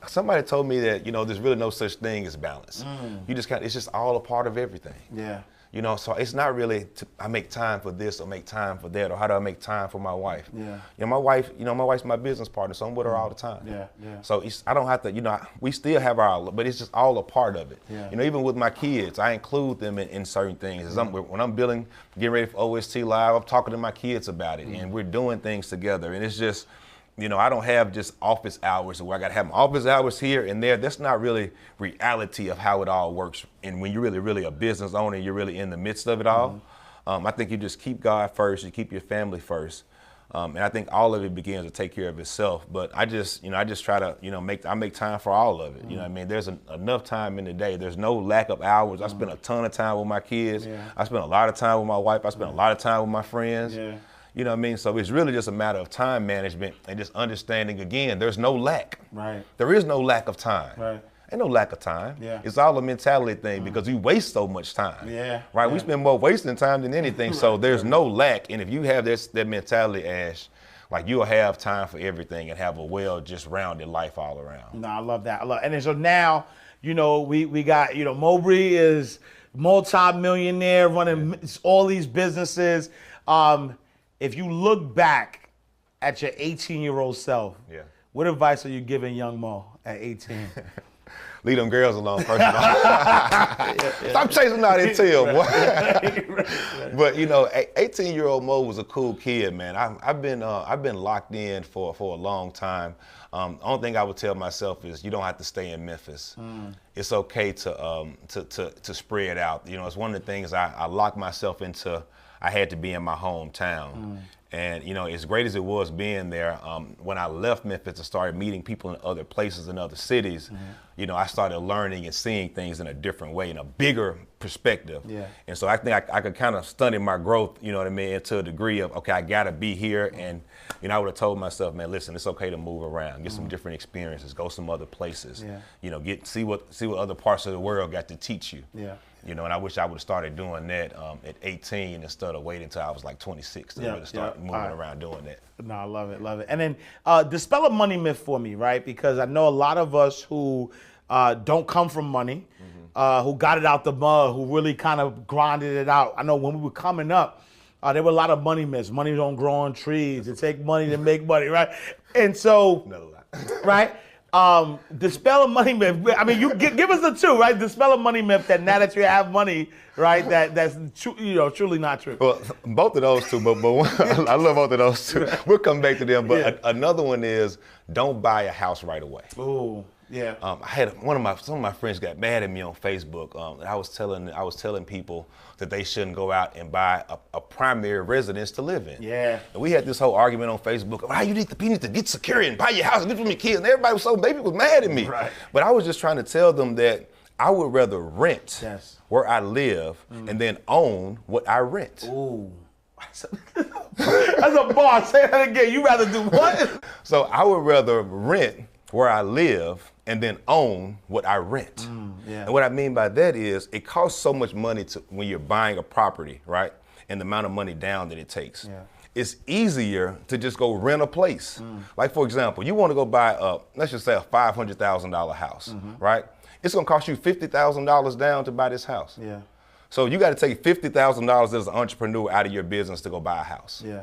Somebody told me that there's really no such thing as balance. You just it's just all a part of everything. You know, so it's not really I make time for this or make time for that, or how do I make time for my wife? Yeah. You know, my wife's my business partner, so I'm with her all the time. Yeah, yeah. So I don't have to, you know, we still have but it's just all a part of it. Yeah. You know, even with my kids, I include them in certain things. When I'm getting ready for OST Live, I'm talking to my kids about it, and we're doing things together. And it's just, you know, I don't have just office hours where I got to have my office hours here and there. That's not really reality of how it all works. And when you're really a business owner, you're really in the midst of it all. I think you just keep God first, you keep your family first. And I think all of it begins to take care of itself. But I just try to, you know, make time for all of it. You know what I mean? There's enough time in the day. There's no lack of hours. I spend a ton of time with my kids. Yeah. I spend a lot of time with my wife. I spend a lot of time with my friends. Yeah. You know what I mean? So it's really just a matter of time management and just understanding, again, there's no lack. Right. There is no lack of time. Right. Ain't no lack of time. Yeah. It's all a mentality thing because we waste so much time. Yeah. Right? Yeah. We spend more wasting time than anything. So there's no lack. And if you have that mentality, Ash, like you'll have time for everything and have a just rounded life all around. No, I love that. And so now, you know, we got, you know, Mowbray is multi-millionaire running all these businesses. If you look back at your 18-year-old self, what advice are you giving young Mo at 18? Leave them girls alone, first of all. Stop chasing out their tail, boy. But you know, 18-year-old Mo was a cool kid, man. I've been locked in for a long time. Only thing I would tell myself is you don't have to stay in Memphis. It's okay to spread out. You know, it's one of the things I locked myself into. I had to be in my hometown. And, you know, as great as it was being there, when I left Memphis and started meeting people in other places and other cities, you know, I started learning and seeing things in a different way, in a bigger perspective. Yeah. And so I think I could kind of study my growth, you know what I mean, to a degree of, okay, I got to be here. And, you know, I would have told myself, man, listen, it's okay to move around, get some different experiences, go some other places, you know, see what other parts of the world got to teach you. Yeah. You know, and I wish I would have started doing that at 18 instead of waiting until I was like 26 to really start moving around doing that. No, I love it, love it. And then dispel a money myth for me, right? Because I know a lot of us who don't come from money, who got it out the mud, who really kind of grinded it out. I know when we were coming up, there were a lot of money myths. Money don't grow on trees. It takes money to make money, right? And so, right? Dispel a money myth. I mean, you give us the two, right? Dispel a money myth that now that you have money, right? That's truly not true. Well, both of those two, but one, I love both of those two. We'll come back to them. But another one is don't buy a house right away. Ooh. Yeah. I had some of my friends got mad at me on Facebook. I was telling people that they shouldn't go out and buy a primary residence to live in. Yeah. And we had this whole argument on Facebook. Well, you need to get security and buy your house and live with your kids. And everybody was mad at me. Right. But I was just trying to tell them that I would rather rent where I live and then own what I rent. Ooh. That's a bar. Say that again. You rather do what? So I would rather rent where I live and then own what I rent. And what I mean by that is it costs so much money when you're buying a property, right? And the amount of money down that it takes. Yeah. It's easier to just go rent a place. Like, for example, you want to go buy let's just say a $500,000 house, right? It's going to cost you $50,000 down to buy this house. Yeah. So you got to take $50,000 as an entrepreneur out of your business to go buy a house. Yeah.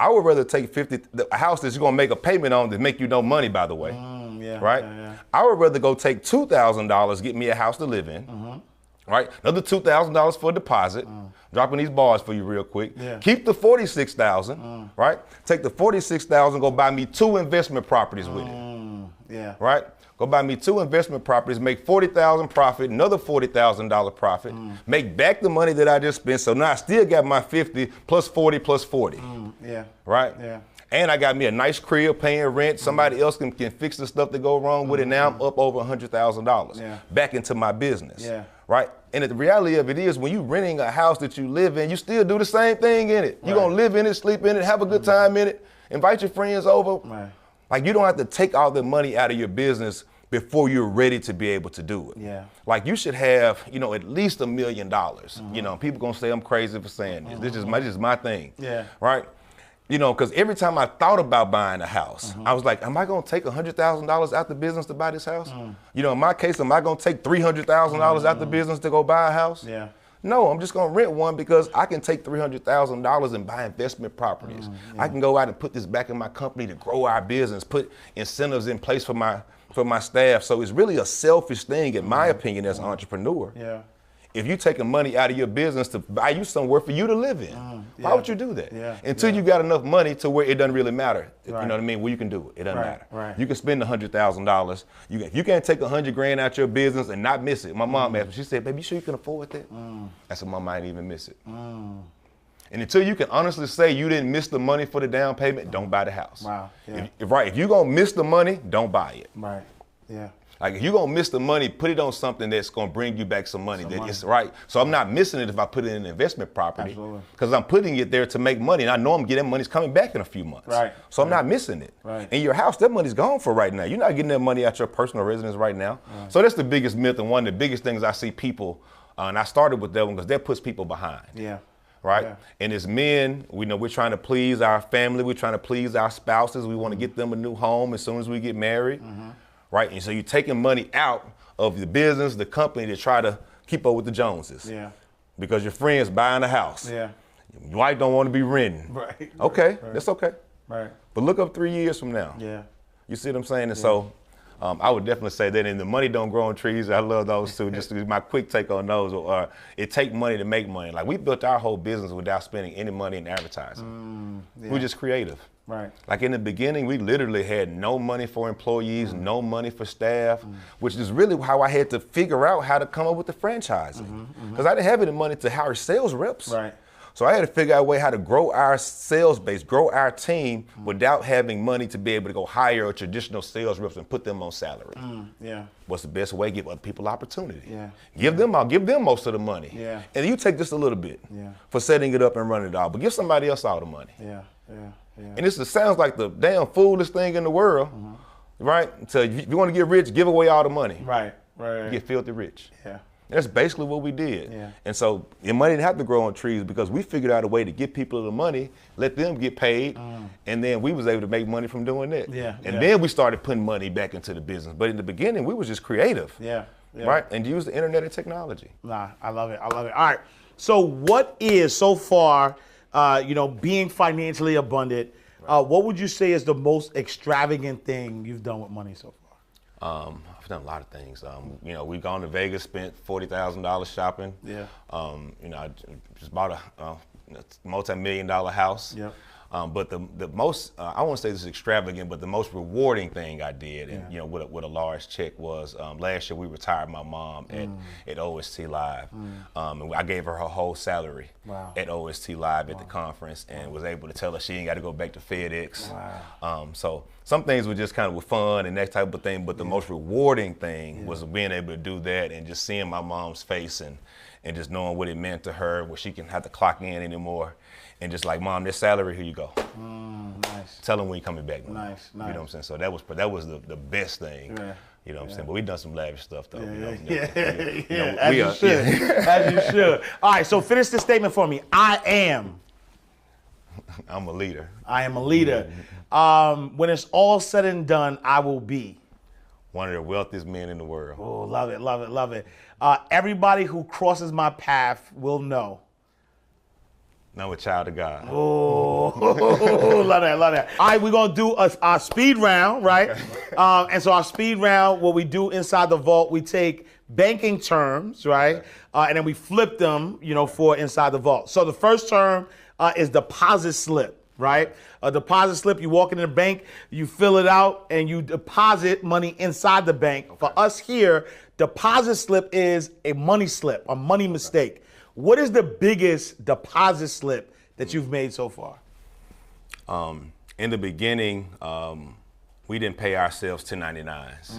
I would rather take a house that you're going to make a payment on that make you no money, by the way. Right? Yeah. I would rather go take $2,000, get me a house to live in. Right? Another $2,000 for a deposit. Dropping these bars for you real quick. Yeah. Keep the $46,000. Right? Take the $46,000, go buy me 2 investment properties with it. Yeah. Right? Go buy me 2 investment properties, make $40,000 profit, another $40,000 profit, make back the money that I just spent. So now I still got my 50 plus 40 plus 40. Yeah. Right? Yeah. And I got me a nice crib paying rent. Somebody else can fix the stuff that go wrong with it. Now I'm up over $100,000 back into my business. Yeah. Right? And the reality of it is when you're renting a house that you live in, you still do the same thing in it. You're going to live in it, sleep in it, have a good time in it, invite your friends over. Right. Like, you don't have to take all the money out of your business before you're ready to be able to do it. Yeah. Like, you should have, at least $1 million. People gonna say I'm crazy for saying this. This is my thing. Yeah. Right? Because every time I thought about buying a house, I was like, am I gonna take $100,000 out the business to buy this house? In my case, am I gonna take $300,000 out the business to go buy a house? Yeah. No, I'm just gonna rent one because I can take $300,000 and buy investment properties. I can go out and put this back in my company to grow our business, put incentives in place for my staff. So it's really a selfish thing, in my opinion, as an entrepreneur. Yeah. If you're taking money out of your business to buy you somewhere for you to live in, why would you do that? Until you got enough money to where it doesn't really matter. You know what I mean? Well, you can do it. It doesn't matter. Right. You can spend $100,000. If you can't take $100 grand out your business and not miss it. My mom asked me, she said, baby, you sure you can afford that? I said, Mom, I ain't even miss it. And until you can honestly say you didn't miss the money for the down payment, don't buy the house. Wow. Yeah. If you're gonna miss the money, don't buy it. Right. Yeah. Like if you're gonna miss the money, put it on something that's gonna bring you back some money. It's right. So I'm not missing it if I put it in an investment property. Absolutely. Because I'm putting it there to make money, and I know I'm getting money's coming back in a few months. Right. So I'm not missing it. Right. In your house, that money's gone for right now. You're not getting that money out your personal residence right now. Right. So that's the biggest myth, and one of the biggest things I see people, and I started with that one because that puts people behind. Yeah. Right? Yeah. And as men, we know we're trying to please our family, we're trying to please our spouses, we want to get them a new home as soon as we get married. Right? And so you're taking money out of the business, the company, to try to keep up with the Joneses. Yeah. Because your friend's buying a house. Yeah. Your wife don't want to be renting. Right. Okay, that's okay. Right. But look up 3 years from now. Yeah. You see what I'm saying? And so I would definitely say that. And the money don't grow on trees. I love those too. Just my quick take on those. It take money to make money. Like we built our whole business without spending any money in advertising. We're just creative. Right. Like in the beginning, we literally had no money for employees, no money for staff, which is really how I had to figure out how to come up with the franchising. Because I didn't have any money to hire sales reps. Right. So I had to figure out a way how to grow our sales base, grow our team without having money to be able to go hire a traditional sales reps and put them on salary. Yeah. What's the best way? Give other people opportunity. Yeah. Give them most of the money. Yeah. And you take just a little bit Yeah. for setting it up and running it all, but give somebody else all the money. Yeah. Yeah. Yeah. And this sounds like the damn foolish thing in the world, right? So if you want to get rich, give away all the money. Right. Right. You get filthy rich. Yeah. That's basically what we did. Yeah. And so your money didn't have to grow on trees because we figured out a way to get people the money, let them get paid, and then we was able to make money from doing that. Yeah. And then we started putting money back into the business. But in the beginning, we was just creative. Yeah. Yeah. Right? And use the internet and technology. Nah, I love it. I love it. All right. So what is so far, being financially abundant, what would you say is the most extravagant thing you've done with money so far? I've done a lot of things. We've gone to Vegas, spent $40,000 shopping. Yeah. I just bought a multi-million-dollar house. Yep. But the most, I won't say this is extravagant, but the most rewarding thing I did, and with a large check was last year we retired my mom at OST Live, and I gave her whole salary at OST Live at the conference, and was able to tell her she ain't got to go back to FedEx. Wow. So some things were just kind of fun and that type of thing, but the most rewarding thing was being able to do that and just seeing my mom's face and just knowing what it meant to her, where she can have to clock in anymore. And just like, Mom, this salary, here you go. Nice. Tell them when you're coming back. Nice. You know what I'm saying? So that was the best thing. Yeah. You know what I'm saying? But we've done some lavish stuff though. As you should. As you should. All right. So finish this statement for me. I'm a leader. I am a leader. When it's all said and done, I will be one of the wealthiest men in the world. Oh, love it, love it, love it. Everybody who crosses my path will know. I'm a child of God. Oh, love that, love that. All right, we're going to do our speed round, right? And so our speed round, what we do inside the vault, we take banking terms, right? And then we flip them, for inside the vault. So the first term is deposit slip, right? A deposit slip, you walk into the bank, you fill it out, and you deposit money inside the bank. Okay. For us here, deposit slip is a money slip, a money mistake. What is the biggest deposit slip that you've made so far? In the beginning, we didn't pay ourselves 1099s.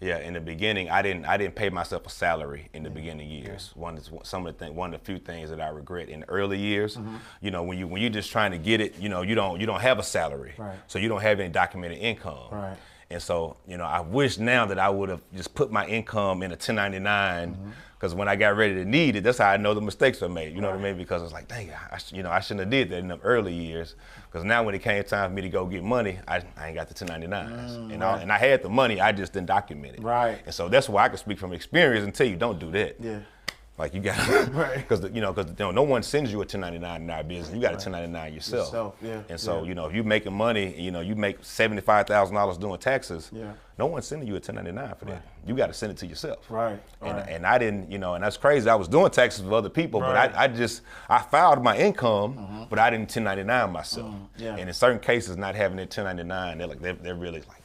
Yeah, in the beginning, I didn't pay myself a salary in the beginning years. One of the few things that I regret in the early years. When you're just trying to get it, you don't have a salary, right. So you don't have any documented income. Right. And so, I wish now that I would have just put my income in a 1099, because when I got ready to need it, that's how I know the mistakes I made. You know what I mean? Because it's like, dang, I shouldn't have did that in the early years. Because now when it came time for me to go get money, I ain't got the 1099s. And I had the money, I just didn't document it. Right. And so that's why I can speak from experience and tell you, don't do that. Yeah. Like you got, because no one sends you a 1099 in our business. You got a 1099 yourself. Yeah. And so if you're making money, you make $75,000 doing taxes. Yeah. No one's sending you a 1099 for that. You got to send it to yourself. Right. And I didn't, and that's crazy. I was doing taxes for other people, but I filed my income, but I didn't 1099 myself. And in certain cases, not having it 1099, they're really like,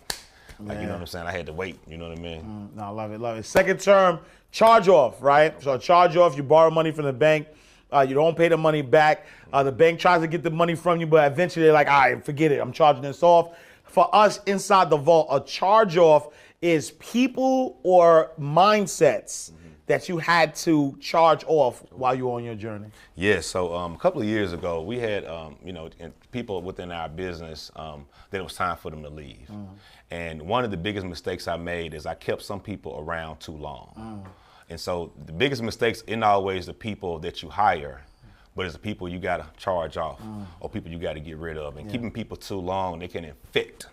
you know what I'm saying? I had to wait, you know what I mean? No, I love it. Second term, charge off, right? So charge off, you borrow money from the bank, you don't pay the money back. The bank tries to get the money from you, but eventually they're like, all right, forget it, I'm charging this off. For us inside the vault, a charge off is people or mindsets that you had to charge off while you were on your journey. Yeah, so a couple of years ago, we had, people within our business that it was time for them to leave. And one of the biggest mistakes I made is I kept some people around too long. And so the biggest mistakes isn't always the people that you hire, but it's the people you got to charge off or people you got to get rid of. And keeping people too long, they can infect.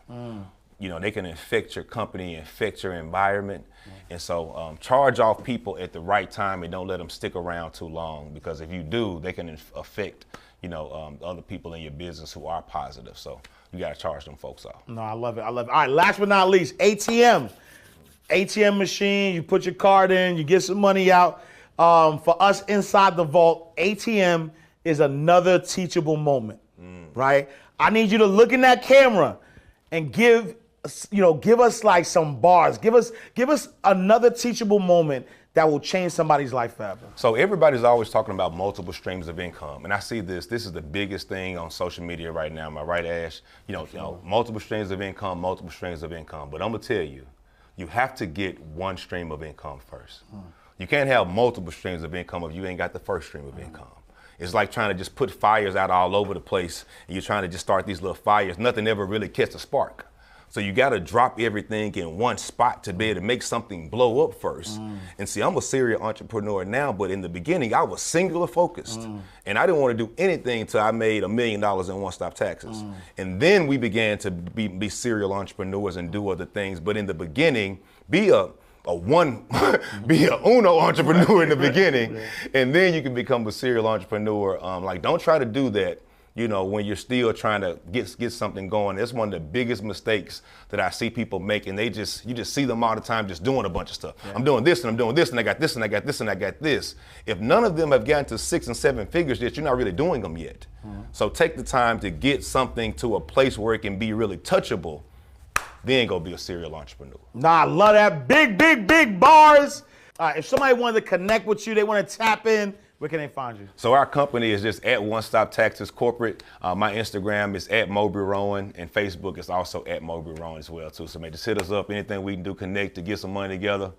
They can infect your company, infect your environment. And so charge off people at the right time and don't let them stick around too long, because if you do, they can affect, other people in your business who are positive. So you got to charge them folks off. No, I love it. All right, last but not least, ATM machine, you put your card in, you get some money out. For us inside the vault, ATM is another teachable moment, right? I need you to look in that camera and give us like some bars. Give us another teachable moment that will change somebody's life forever. So everybody's always talking about multiple streams of income. And I see this is the biggest thing on social media right now. Am I right, Ash? Multiple streams of income. But I'm gonna tell you, you have to get one stream of income first. You can't have multiple streams of income if you ain't got the first stream of income. It's like trying to just put fires out all over the place, and you're trying to just start these little fires. Nothing ever really catches a spark. So you got to drop everything in one spot to be able to make something blow up first. And see, I'm a serial entrepreneur now, but in the beginning, I was singular focused. And I didn't want to do anything until I made $1 million in one-stop taxes. And then we began to be serial entrepreneurs and do other things. But in the beginning, be a uno entrepreneur in the beginning, and then you can become a serial entrepreneur. Don't try to do that, when you're still trying to get something going. That's one of the biggest mistakes that I see people make, and you just see them all the time just doing a bunch of stuff. I'm doing this and I'm doing this and I got this and I got this and I got this. If none of them have gotten to 6 and 7 figures yet, you're not really doing them yet. So take the time to get something to a place where it can be really touchable. Then go be a serial entrepreneur. Nah, I love that. Big bars. If somebody wanted to connect with you, they want to tap in, where can they find you? So our company is just at One Stop Taxes Corporate. My Instagram is at Mowbray Rowand, and Facebook is also at Mowbray Rowand as well too. So just hit us up. Anything we can do, connect to get some money together.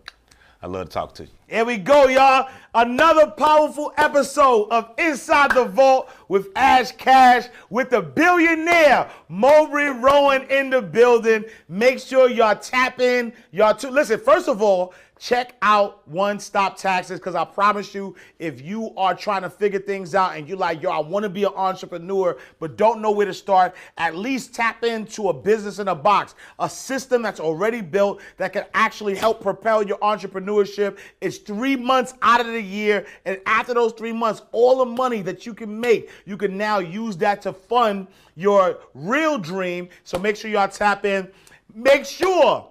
I love to talk to you. Here we go, y'all. Another powerful episode of Inside the Vault with Ash Cash, with the billionaire Mowbray Rowand in the building. Make sure y'all tap in. Listen, first of all, check out One Stop Taxes, because I promise you, if you are trying to figure things out and you're like, I want to be an entrepreneur but don't know where to start, at least tap into a business in a box, a system that's already built that can actually help propel your entrepreneurship. It's 3 months out of the year, and after those 3 months, all the money that you can make, you can now use that to fund your real dream. So make sure y'all tap in. Make sure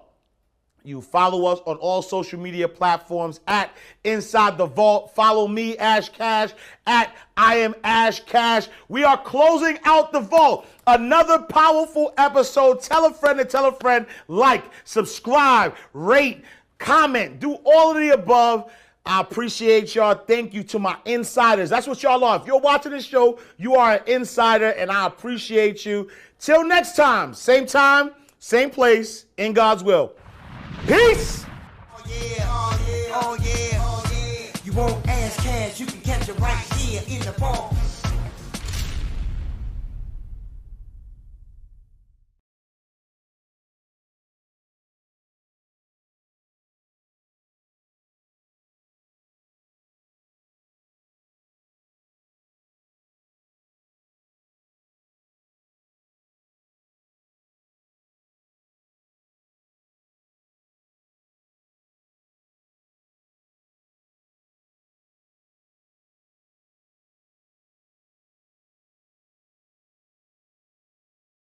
you follow us on all social media platforms at Inside the Vault. Follow me, Ash Cash, at I am Ash Cash. We are closing out the vault. Another powerful episode. Tell a friend to tell a friend. Like, subscribe, rate, comment, do all of the above. I appreciate y'all. Thank you to my insiders. That's what y'all are. If you're watching this show, you are an insider, and I appreciate you. Till next time, same place, in God's will. Peace! Oh yeah, oh yeah, oh yeah, oh yeah. You won't ask cash, you can catch it right here in the vault.